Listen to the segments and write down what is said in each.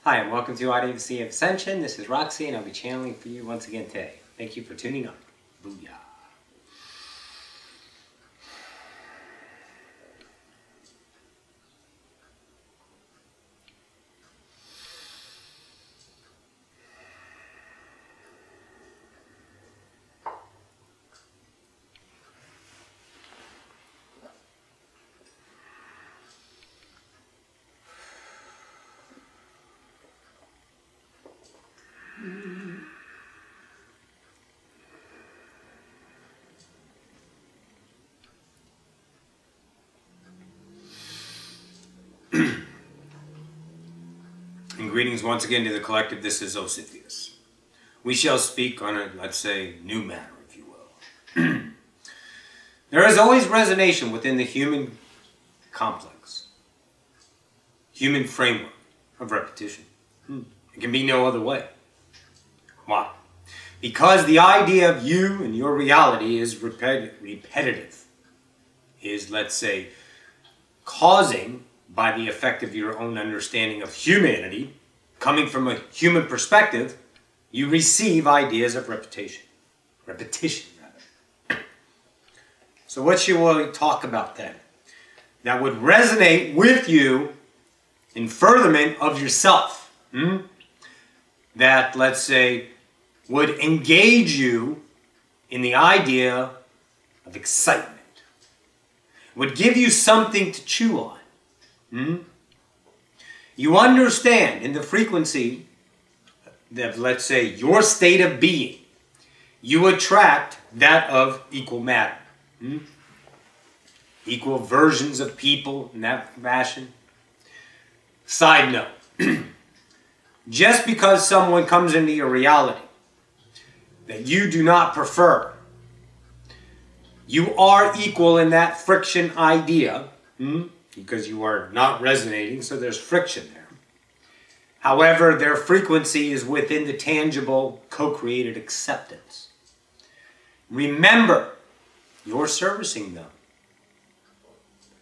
Hi, and welcome to ISness of Ascension. This is Roxy, and I'll be channeling for you once again today. Thank you for tuning on. Booyah. And greetings once again to the collective. This is Ocyphius. We shall speak on a, let's say, new matter, if you will. There is always resonation within the human complex, human framework of repetition. It can be no other way. Why? Because the idea of you and your reality is repetitive, is, let's say, causing, by the effect of your own understanding of humanity, coming from a human perspective, you receive ideas of repetition. Repetition, rather. So what should we talk about then? That would resonate with you in furtherment of yourself. That, let's say, would engage you in the idea of excitement. Would give you something to chew on. You understand in the frequency of, let's say, your state of being, you attract that of equal matter. Equal versions of people in that fashion. Side note, just because someone comes into your reality that you do not prefer, you are equal in that friction idea, because you are not resonating, so there's friction there. However, their frequency is within the tangible, co-created acceptance. Remember, you're servicing them.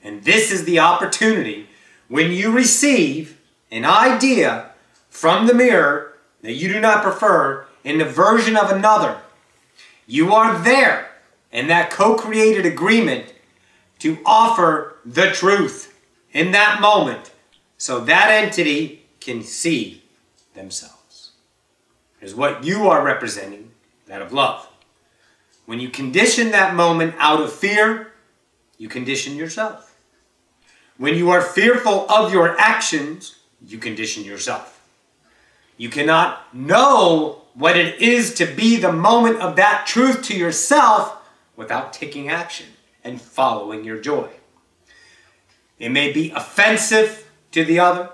And this is the opportunity when you receive an idea from the mirror that you do not prefer in the version of another. You are there in that co-created agreement to offer the truth in that moment so that entity can see themselves. Is what you are representing, that of love. When you condition that moment out of fear, you condition yourself. When you are fearful of your actions, you condition yourself. You cannot know what it is to be the moment of that truth to yourself without taking action and following your joy. It may be offensive to the other.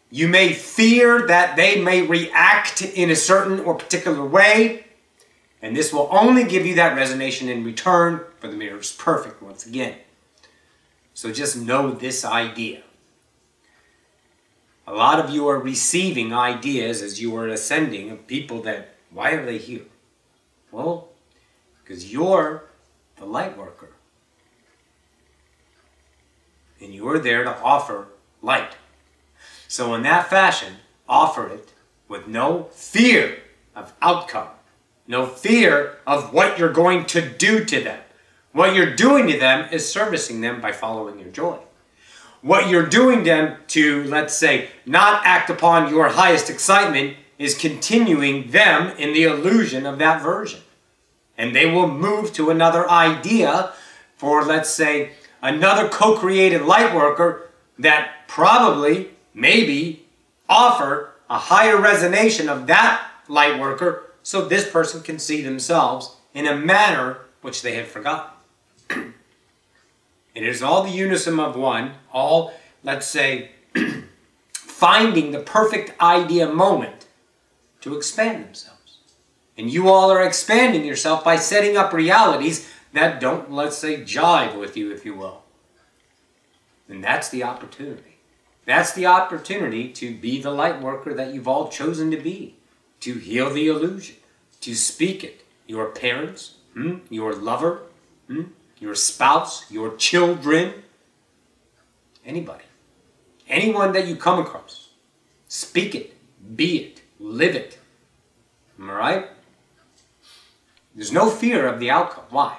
You may fear that they may react in a certain or particular way, and this will only give you that resonation in return, for the mirror is perfect once again. So just know this idea. A lot of you are receiving ideas as you are ascending of people that, why are they here? Well, because you're the light worker. And you are there to offer light. So in that fashion, offer it with no fear of outcome. No fear of what you're going to do to them. What you're doing to them is servicing them by following your joy. What you're doing them to, let's say, not act upon your highest excitement is continuing them in the illusion of that version. And they will move to another idea for, let's say, another co-created light worker that probably, maybe, offer a higher resonation of that light worker so this person can see themselves in a manner which they had forgotten. It is all the unison of one, all, let's say, finding the perfect idea moment to expand themselves. And you all are expanding yourself by setting up realities that don't, let's say, jive with you, if you will. And that's the opportunity. That's the opportunity to be the light worker that you've all chosen to be. To heal the illusion. To speak it. Your parents, your lover, your spouse, your children, anybody. Anyone that you come across. Speak it, be it, live it. Am I right? There's no fear of the outcome. Why?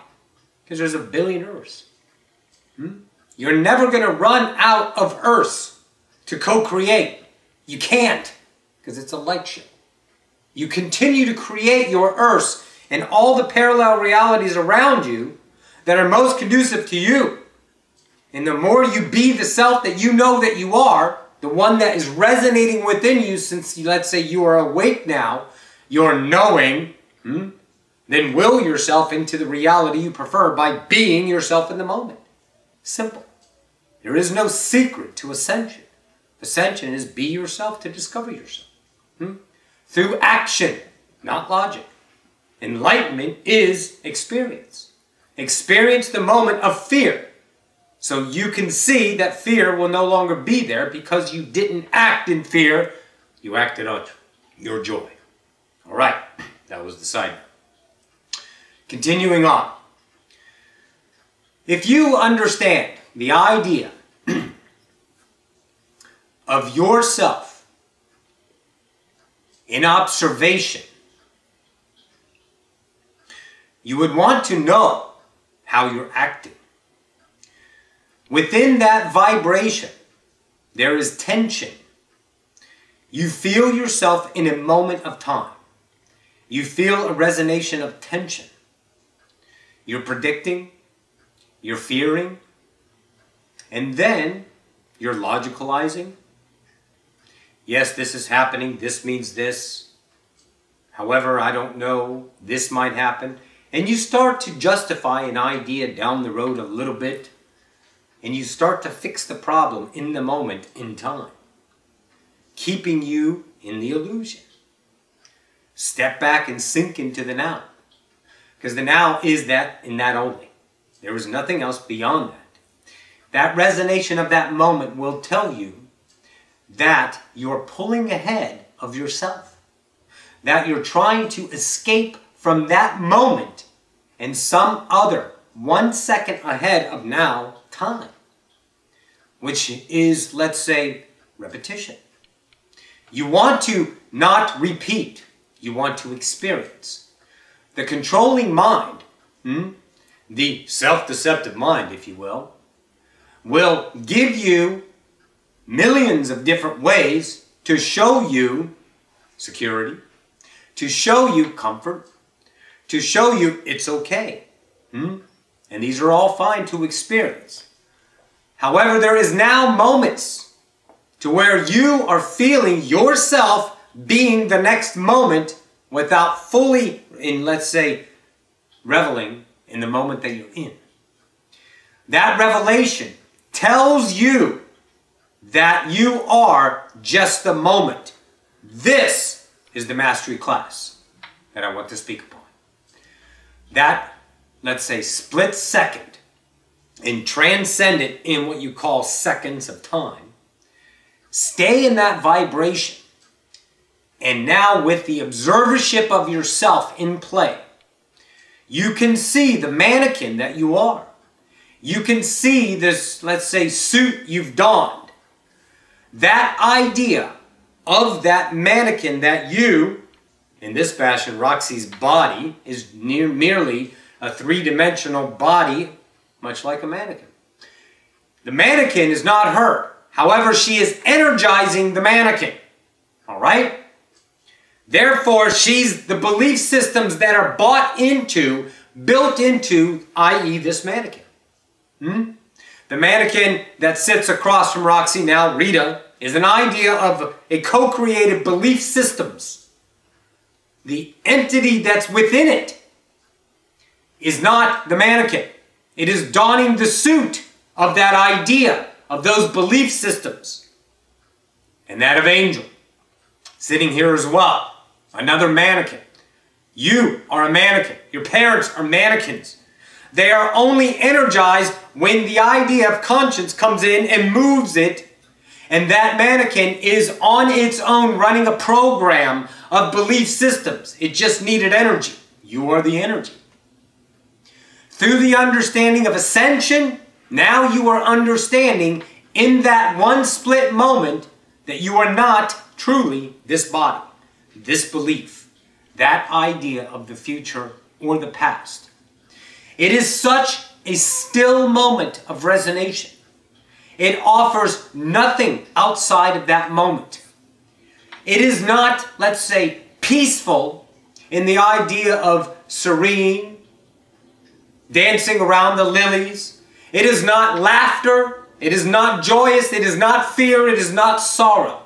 Because there's a billion Earths. You're never going to run out of Earths to co-create. You can't, because it's a light show. You continue to create your Earths and all the parallel realities around you that are most conducive to you. And the more you be the self that you know that you are, the one that is resonating within you, since let's say you are awake now, you're knowing, then will yourself into the reality you prefer by being yourself in the moment. Simple. There is no secret to ascension. Ascension is be yourself to discover yourself. Through action, not logic. Enlightenment is experience. Experience the moment of fear. So you can see that fear will no longer be there because you didn't act in fear. You acted on your joy. All right, that was the side note. Continuing on. If you understand the idea of yourself in observation, you would want to know how you're acting. Within that vibration, there is tension. You feel yourself in a moment of time. You feel a resonation of tension. You're predicting, you're fearing, and then you're logicalizing. Yes, this is happening, this means this. However, I don't know, this might happen. And you start to justify an idea down the road a little bit. And you start to fix the problem in the moment, in time, keeping you in the illusion. Step back and sink into the now. Because the now is that and that only. There is nothing else beyond that. That resonation of that moment will tell you that you're pulling ahead of yourself. That you're trying to escape from that moment and some other 1 second ahead of now time, which is, let's say, repetition. You want to not repeat. You want to experience. The controlling mind, the self-deceptive mind, if you will give you millions of different ways to show you security, to show you comfort, to show you it's okay. And these are all fine to experience. However, there is now moments to where you are feeling yourself being the next moment without fully, let's say, reveling in the moment that you're in. That revelation tells you that you are just the moment. This is the mastery class that I want to speak upon. That, let's say, split second and transcend it in what you call seconds of time. Stay in that vibration. And now with the observership of yourself in play, you can see the mannequin that you are. You can see this, let's say, suit you've donned. That idea of that mannequin that you, in this fashion, Roxy's body is merely a three-dimensional body, much like a mannequin. The mannequin is not her. However, she is energizing the mannequin. All right? Therefore, she's the belief systems that are bought into, built into, i.e. this mannequin. The mannequin that sits across from Roxy now, Rita, is an idea of a co-created belief systems. The entity that's within it is not the mannequin. It is donning the suit of that idea, of those belief systems. And that of Angel, sitting here as well. Another mannequin. You are a mannequin. Your parents are mannequins. They are only energized when the idea of conscience comes in and moves it, and that mannequin is on its own running a program of belief systems. It just needed energy. You are the energy. Through the understanding of ascension, now you are understanding in that one split moment that you are not truly this body, this belief, that idea of the future or the past. It is such a still moment of resonation. It offers nothing outside of that moment. It is not, let's say, peaceful in the idea of serene, dancing around the lilies. It is not laughter. It is not joyous. It is not fear. It is not sorrow.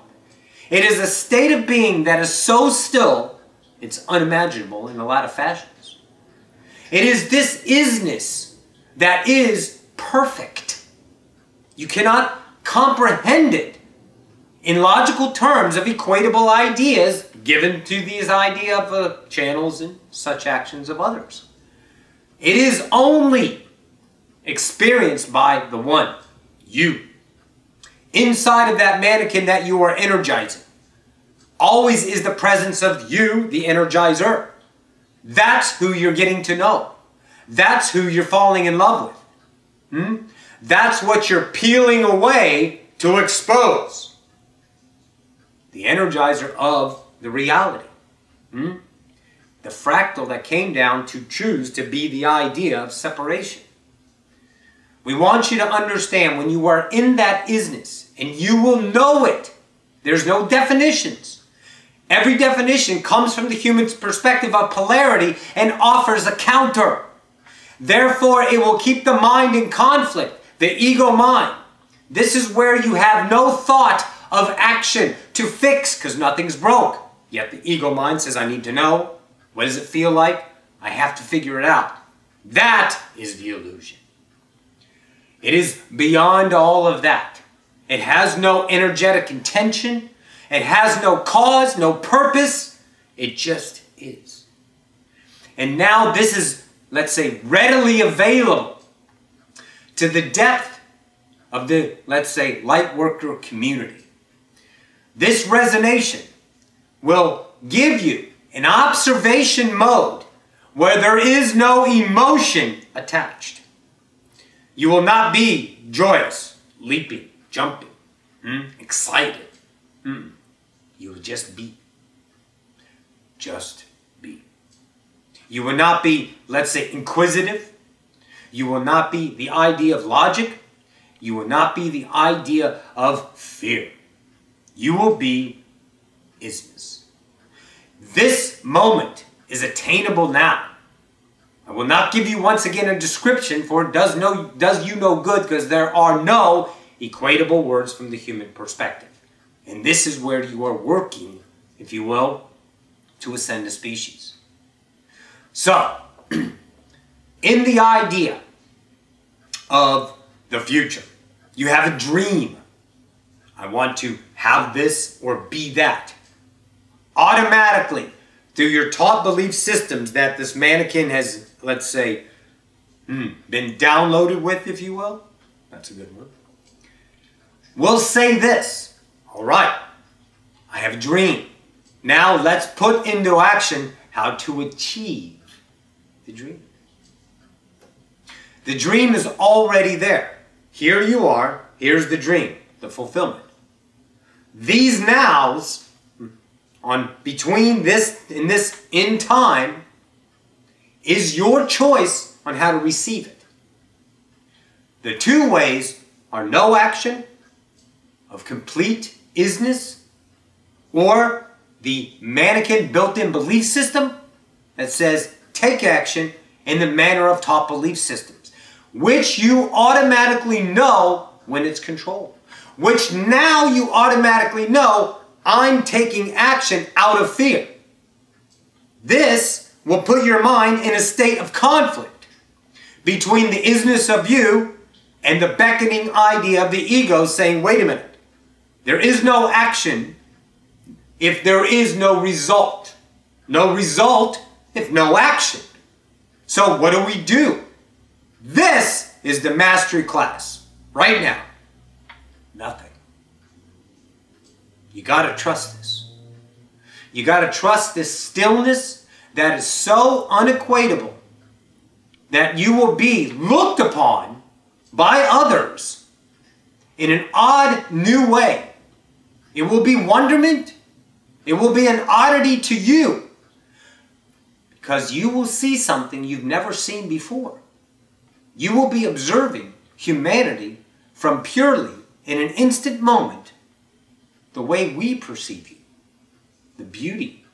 It is a state of being that is so still, it's unimaginable in a lot of fashions. It is this isness that is perfect. You cannot comprehend it in logical terms of equatable ideas given to these idea of channels and such actions of others. It is only experienced by the one, you. Inside of that mannequin that you are energizing, always is the presence of you, the energizer. That's who you're getting to know. That's who you're falling in love with. That's what you're peeling away to expose. The energizer of the reality. The fractal that came down to choose to be the idea of separation. We want you to understand when you are in that isness, and you will know it. There's no definitions. Every definition comes from the human's perspective of polarity and offers a counter. Therefore, it will keep the mind in conflict, the ego mind. This is where you have no thought of action to fix because nothing's broke. Yet the ego mind says, I need to know. What does it feel like? I have to figure it out. That is the illusion. It is beyond all of that. It has no energetic intention. It has no cause, no purpose. It just is. And now this is, let's say, readily available to the depth of the, let's say, light worker community. This resonation will give you an observation mode where there is no emotion attached. You will not be joyous, leaping, jumping, excited. You will just be. Just be. You will not be, let's say, inquisitive. You will not be the idea of logic. You will not be the idea of fear. You will be isness. This moment is attainable now. I will not give you once again a description, for it does you no good, because there are no equatable words from the human perspective. And this is where you are working, if you will, to ascend a species. So, in the idea of the future, you have a dream. I want to have this or be that. Automatically, through your taught belief systems that this mannequin has, let's say, been downloaded with, if you will. That's a good word. We'll say this. All right, I have a dream. Now let's put into action how to achieve the dream. The dream is already there. Here you are. Here's the dream, the fulfillment. These nows on between this and this in time is your choice on how to receive it. The two ways are no action of complete isness, or the mannequin built-in belief system that says take action in the manner of taught belief systems, which you automatically know when it's controlled, which now you automatically know I'm taking action out of fear. This will put your mind in a state of conflict between the isness of you and the beckoning idea of the ego saying, wait a minute, there is no action if there is no result. No result if no action. So what do? This is the mastery class right now. Nothing. You got to trust this. You got to trust this stillness that is so unequatable that you will be looked upon by others in an odd new way. It will be wonderment. It will be an oddity to you because you will see something you've never seen before. You will be observing humanity from purely, in an instant moment, the way we perceive you. The beauty,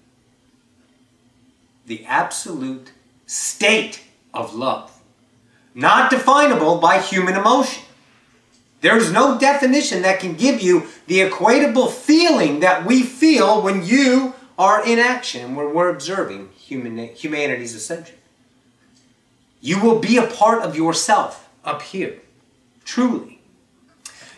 the absolute state of love, not definable by human emotion. There is no definition that can give you the equatable feeling that we feel when you are in action, when we're observing humanity's ascension. You will be a part of yourself up here, truly.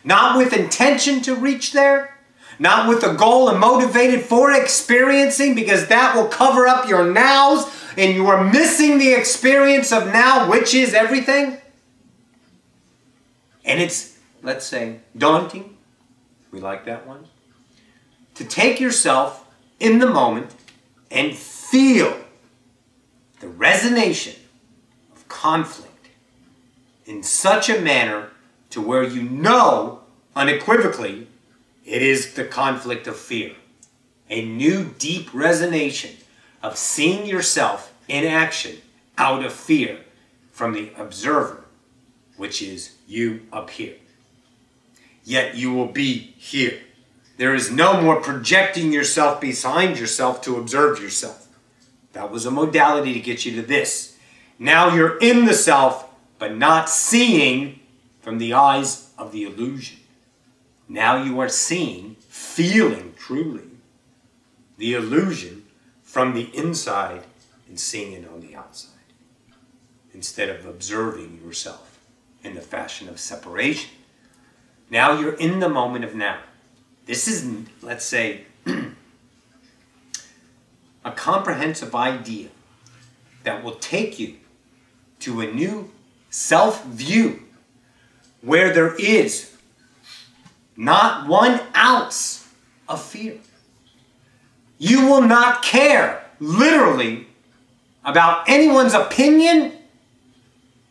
Not with intention to reach there, not with a goal and motivated for experiencing, because that will cover up your nows and you are missing the experience of now, which is everything. And it's, let's say, daunting. We like that one. To take yourself in the moment and feel the resonation of conflict in such a manner to where you know unequivocally it is the conflict of fear. A new deep resonation of seeing yourself in action out of fear from the observer, which is you up here. Yet you will be here. There is no more projecting yourself behind yourself to observe yourself. That was a modality to get you to this. Now you're in the self, but not seeing from the eyes of the illusion. Now you are seeing, feeling truly, the illusion from the inside and seeing it on the outside, instead of observing yourself in the fashion of separation. Now you're in the moment of now. This is, let's say, a comprehensive idea that will take you to a new self-view where there is not 1 ounce of fear. You will not care, literally, about anyone's opinion.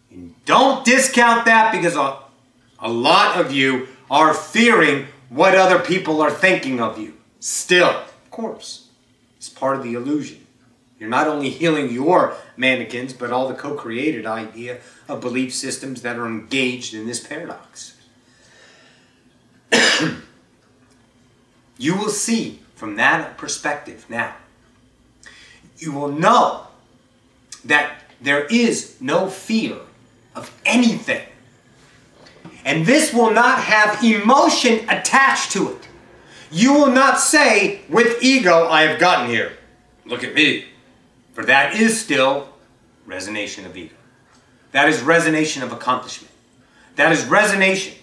And don't discount that, because a lot of you are fearing what other people are thinking of you. Still, of course, it's part of the illusion. You're not only healing your mannequins, but all the co-created idea of belief systems that are engaged in this paradox. You will see from that perspective now. You will know that there is no fear of anything. And this will not have emotion attached to it. You will not say with ego, I have gotten here. Look at me. For that is still resonation of ego. That is resonation of accomplishment. That is resonation.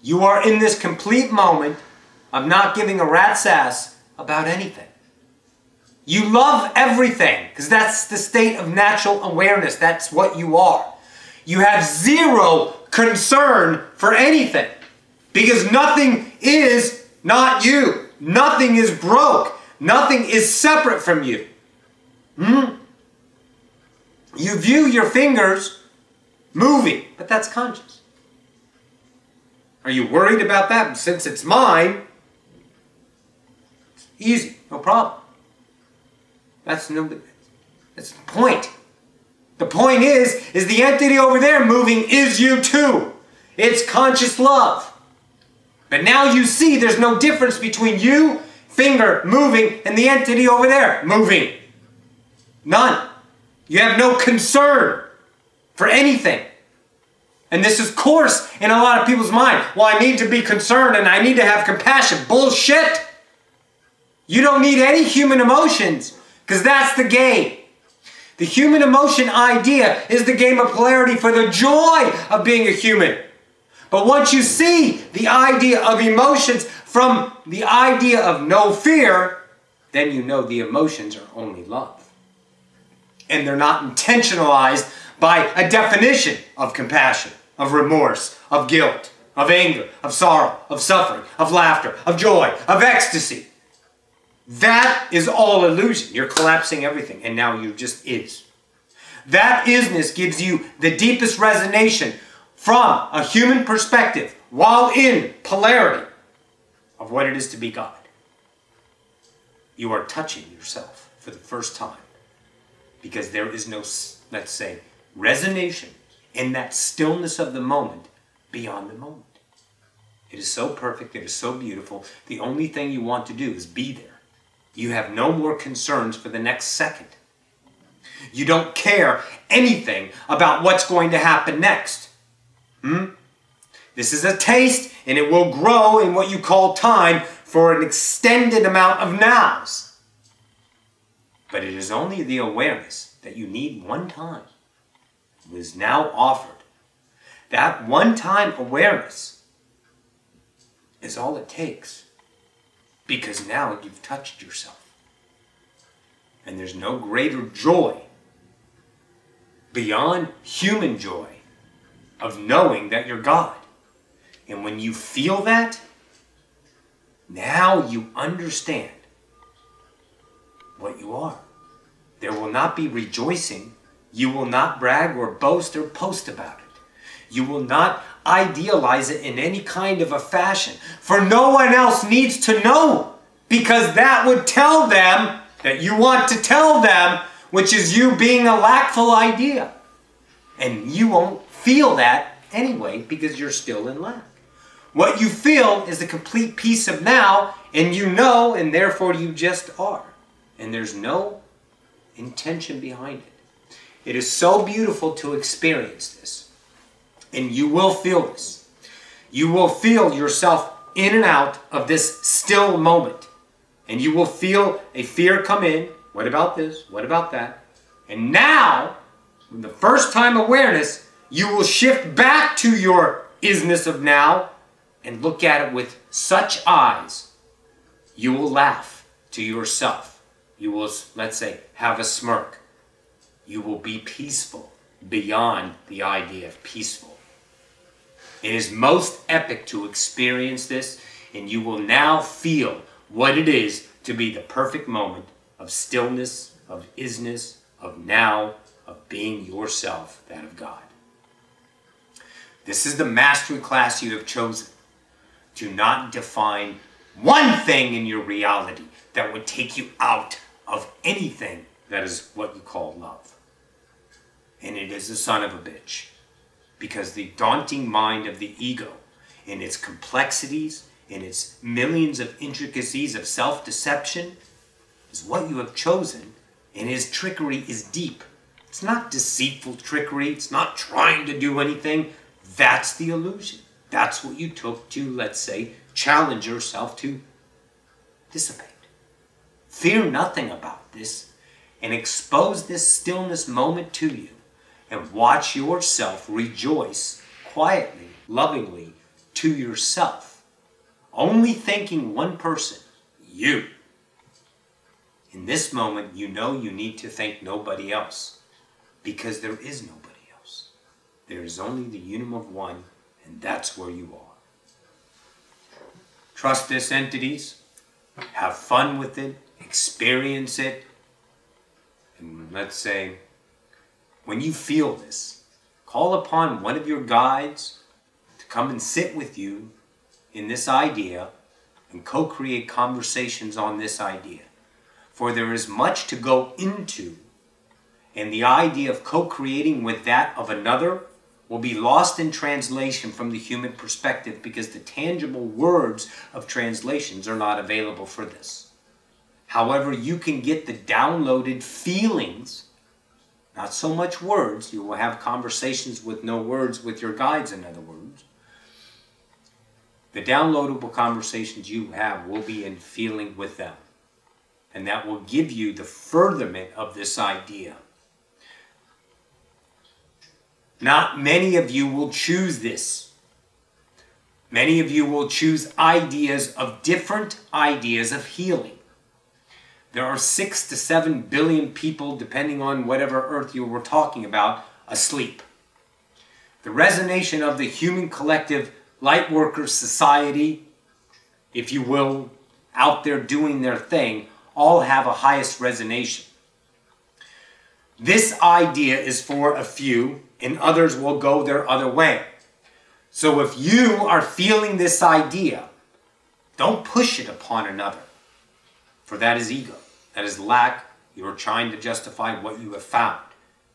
You are in this complete moment of not giving a rat's ass about anything. You love everything, because that's the state of natural awareness. That's what you are. You have zero concern for anything, because nothing is not you. Nothing is broke. Nothing is separate from you. You view your fingers moving, but that's conscious. Are you worried about that? Since it's mine, it's easy, no problem. That's the point. The point is the entity over there moving is you too. It's conscious love. But now you see there's no difference between you, finger moving, and the entity over there moving. None. You have no concern for anything. And this is coarse in a lot of people's mind. Well, I need to be concerned and I need to have compassion. Bullshit! You don't need any human emotions, because that's the game. The human emotion idea is the game of polarity for the joy of being a human. But once you see the idea of emotions from the idea of no fear, then you know the emotions are only love. And they're not intentionalized by a definition of compassion, of remorse, of guilt, of anger, of sorrow, of suffering, of laughter, of joy, of ecstasy. That is all illusion. You're collapsing everything, and now you just is. That isness gives you the deepest resonation from a human perspective while in polarity of what it is to be God. you are touching yourself for the first time. Because there is no, let's say, resonation in that stillness of the moment beyond the moment. It is so perfect. It is so beautiful. The only thing you want to do is be there. You have no more concerns for the next second. You don't care anything about what's going to happen next. This is a taste, and it will grow in what you call time for an extended amount of nows. But it is only the awareness that you need one time. It is now offered. That one-time awareness is all it takes. Because now you've touched yourself. And there's no greater joy beyond human joy of knowing that you're God. And when you feel that, now you understand what you are. There will not be rejoicing. You will not brag or boast or post about it. You will not idealize it in any kind of a fashion. For no one else needs to know, because that would tell them that you want to tell them, which is you being a lackful idea. And you won't feel that anyway because you're still in lack. What you feel is the complete peace of now, and you know, and therefore you just are. And there's no intention behind it. It is so beautiful to experience this. And you will feel this. You will feel yourself in and out of this still moment. And you will feel a fear come in. What about this? What about that? And now, in the first time awareness, you will shift back to your isness of now and look at it with such eyes. You will laugh to yourself. You will, let's say, have a smirk. You will be peaceful beyond the idea of peaceful. It is most epic to experience this, and you will now feel what it is to be the perfect moment of stillness, of isness, of now, of being yourself, that of God. This is the mastery class you have chosen. Do not define one thing in your reality that would take you out of anything that is what you call love. And it is a son of a bitch. Because the daunting mind of the ego, in its complexities, in its millions of intricacies of self-deception, is what you have chosen, and his trickery is deep. It's not deceitful trickery. It's not trying to do anything. That's the illusion. That's what you took to, let's say, challenge yourself to dissipate. Fear nothing about this, and expose this stillness moment to you. And watch yourself rejoice quietly, lovingly to yourself. Only thanking one person, you. In this moment, you know you need to thank nobody else. Because there is nobody else. There is only the unum of one, and that's where you are. Trust this, entities. Have fun with it. Experience it. And let's say, when you feel this, call upon one of your guides to come and sit with you in this idea and co-create conversations on this idea. For there is much to go into, and the idea of co-creating with that of another will be lost in translation from the human perspective because the tangible words of translations are not available for this. However, you can get the downloaded feelings. Not so much words. You will have conversations with no words with your guides, in other words. The downloadable conversations you have will be in feeling with them. And that will give you the furtherment of this idea. Not many of you will choose this. Many of you will choose ideas of different ideas of healing. There are 6 to 7 billion people, depending on whatever earth you were talking about, asleep. The resonation of the human collective lightworker society, if you will, out there doing their thing, all have a highest resonation. This idea is for a few, and others will go their other way. So if you are feeling this idea, don't push it upon another. For that is ego. That is lack. You are trying to justify what you have found.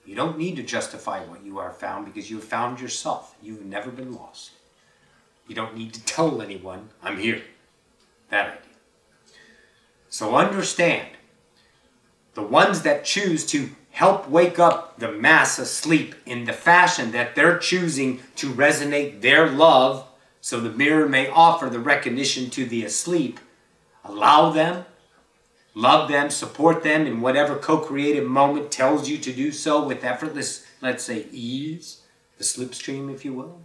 You don't need to justify what you are found because you have found yourself. You've never been lost. You don't need to tell anyone, I'm here. That idea. So understand, the ones that choose to help wake up the mass asleep in the fashion that they're choosing to resonate their love so the mirror may offer the recognition to the asleep, allow them, love them, support them in whatever co-creative moment tells you to do so with effortless, let's say, ease, the slipstream, if you will.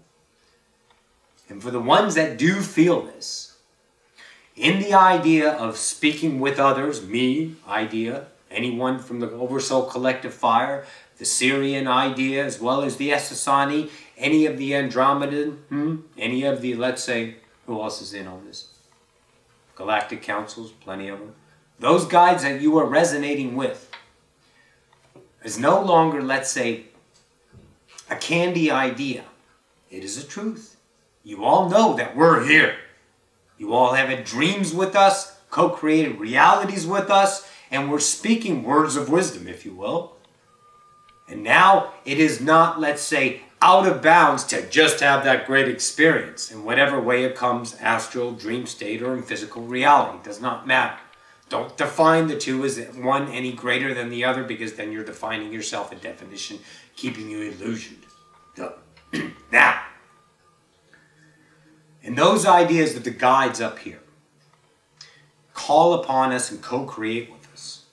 And for the ones that do feel this, in the idea of speaking with others, me, idea, anyone from the Oversoul Collective Fire, the Syrian idea, as well as the Essassani, any of the Andromedan, any of the, let's say, who else is in on this? Galactic Councils, plenty of them. Those guides that you are resonating with is no longer, let's say, a candy idea. It is a truth. You all know that we're here. You all have had dreams with us, co-created realities with us, and we're speaking words of wisdom, if you will. And now it is not, let's say, out of bounds to just have that great experience in whatever way it comes, astral, dream state, or in physical reality. It does not matter. Don't define the two as one any greater than the other, because then you're defining yourself a definition, keeping you illusioned. Now, and those ideas that the guides up here call upon us and co-create with us.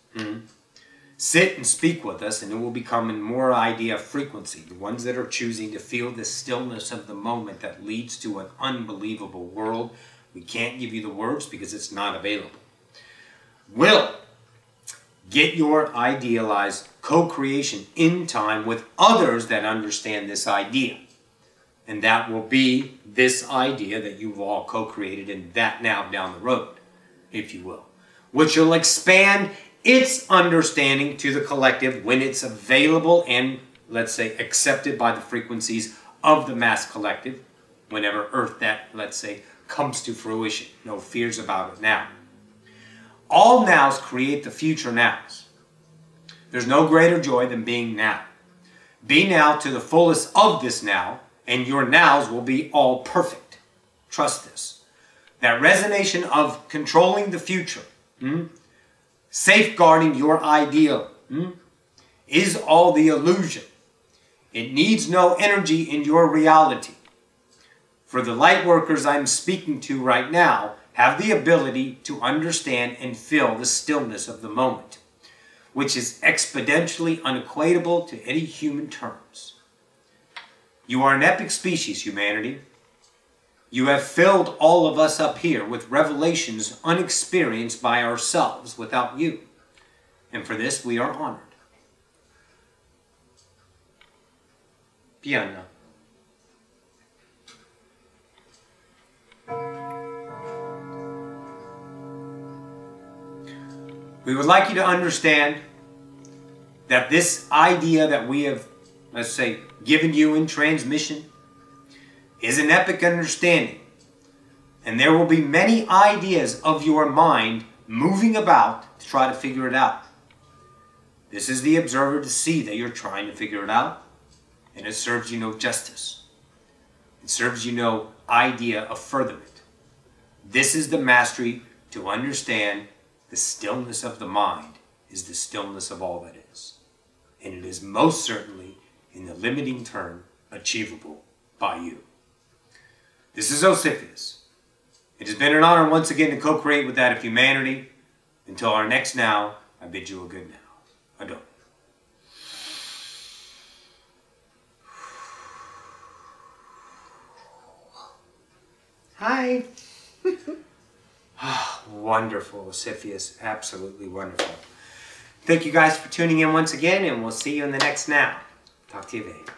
Sit and speak with us, and it will become in more idea of frequency. The ones that are choosing to feel the stillness of the moment that leads to an unbelievable world. We can't give you the words because it's not available. Will get your idealized co-creation in time with others that understand this idea. And that will be this idea that you've all co-created in that now down the road, if you will. Which will expand its understanding to the collective when it's available and, let's say, accepted by the frequencies of the mass collective, whenever Earth that, let's say, comes to fruition. No fears about it now. All nows create the future nows. There's no greater joy than being now. Be now to the fullest of this now, and your nows will be all perfect. Trust this. That resonation of controlling the future, safeguarding your ideal, is all the illusion. It needs no energy in your reality. For the light workers I'm speaking to right now have the ability to understand and feel the stillness of the moment, which is exponentially unequatable to any human terms. You are an epic species, humanity. You have filled all of us up here with revelations unexperienced by ourselves without you. And for this we are honored. Piano. We would like you to understand that this idea that we have, let's say, given you in transmission is an epic understanding. And there will be many ideas of your mind moving about to try to figure it out. This is the observer to see that you're trying to figure it out, and it serves you no justice. It serves you no idea of furtherment. This is the mastery to understand the stillness of the mind is the stillness of all that is. And it is most certainly, in the limiting term, achievable by you. This is Ocyphius. It has been an honor once again to co-create with that of humanity. Until our next now, I bid you a good now. Adon. Hi. Wonderful, Ocyphius. Absolutely wonderful. Thank you guys for tuning in once again, and we'll see you in the next now. Talk to you later.